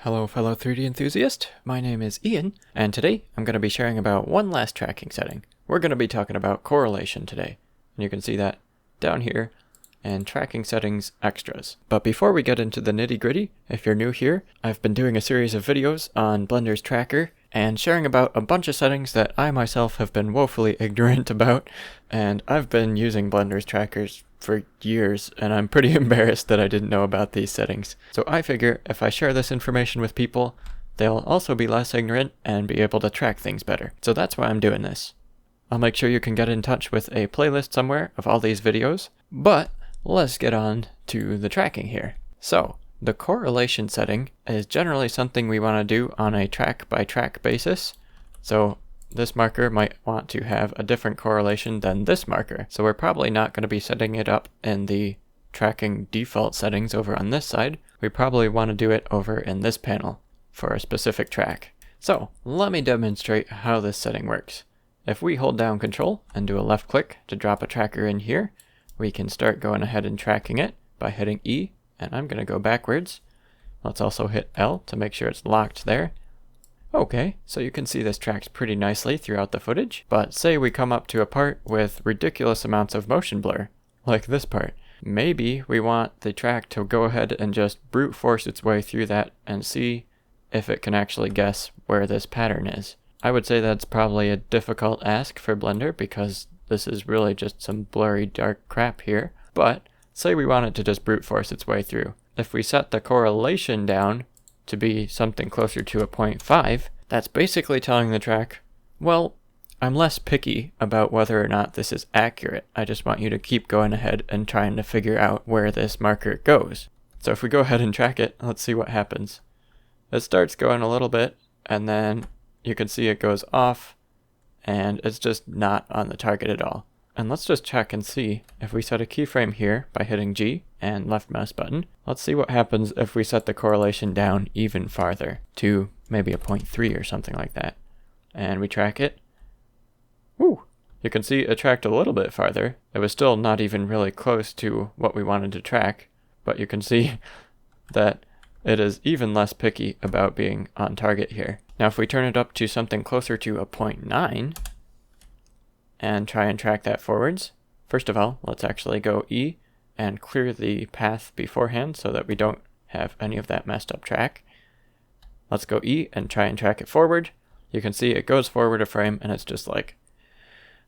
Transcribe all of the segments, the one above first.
Hello fellow 3D enthusiast, my name is Ian, and today I'm going to be sharing about one last tracking setting. We're going to be talking about correlation today, and you can see that down here, and tracking settings extras. But before we get into the nitty gritty, if you're new here, I've been doing a series of videos on Blender's Tracker, and sharing about a bunch of settings that I myself have been woefully ignorant about, and I've been using Blender's Trackers for years, and I'm pretty embarrassed that I didn't know about these settings. So I figure if I share this information with people, they'll also be less ignorant and be able to track things better. So that's why I'm doing this. I'll make sure you can get in touch with a playlist somewhere of all these videos, but let's get on to the tracking here. So the correlation setting is generally something we want to do on a track by track basis. So this marker might want to have a different correlation than this marker. So we're probably not going to be setting it up in the tracking default settings over on this side. We probably want to do it over in this panel for a specific track. So let me demonstrate how this setting works. If we hold down Control and do a left click to drop a tracker in here, we can start going ahead and tracking it by hitting E, and I'm going to go backwards. Let's also hit L to make sure it's locked there. Okay, so you can see this tracks pretty nicely throughout the footage, but say we come up to a part with ridiculous amounts of motion blur, like this part. Maybe we want the track to go ahead and just brute force its way through that and see if it can actually guess where this pattern is. I would say that's probably a difficult ask for Blender because this is really just some blurry dark crap here, but say we want it to just brute force its way through. If we set the correlation down to be something closer to a 0.5, that's basically telling the track, well, I'm less picky about whether or not this is accurate. I just want you to keep going ahead and trying to figure out where this marker goes. So if we go ahead and track it, let's see what happens. It starts going a little bit, and then you can see it goes off, and it's just not on the target at all. And let's just check and see if we set a keyframe here by hitting G and left mouse button. Let's see what happens if we set the correlation down even farther to maybe a 0.3 or something like that. And we track it. Woo! You can see it tracked a little bit farther. It was still not even really close to what we wanted to track, but you can see that it is even less picky about being on target here. Now if we turn it up to something closer to a 0.9, and try and track that forwards. First of all, let's actually go E and clear the path beforehand so that we don't have any of that messed up track. Let's go E and try and track it forward. You can see it goes forward a frame and it's just like,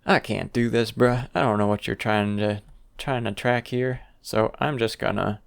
I can't do this, bruh. I don't know what you're trying to track here. So I'm just gonna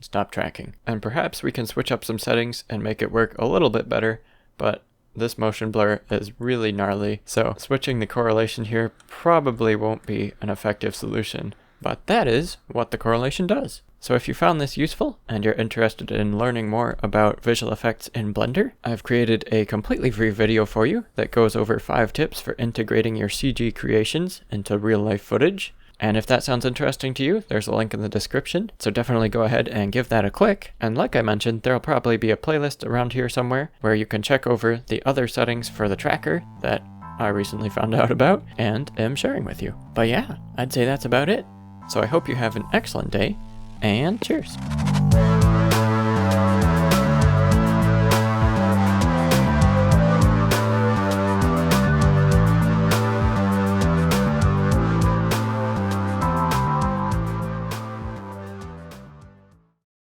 stop tracking. And perhaps we can switch up some settings and make it work a little bit better, but this motion blur is really gnarly, so switching the correlation here probably won't be an effective solution, but that is what the correlation does. So if you found this useful and you're interested in learning more about visual effects in Blender, I've created a completely free video for you that goes over 5 tips for integrating your CG creations into real-life footage. And if that sounds interesting to you, there's a link in the description, so definitely go ahead and give that a click. And like I mentioned, there'll probably be a playlist around here somewhere where you can check over the other settings for the tracker that I recently found out about and am sharing with you. But yeah, I'd say that's about it. So I hope you have an excellent day, and cheers!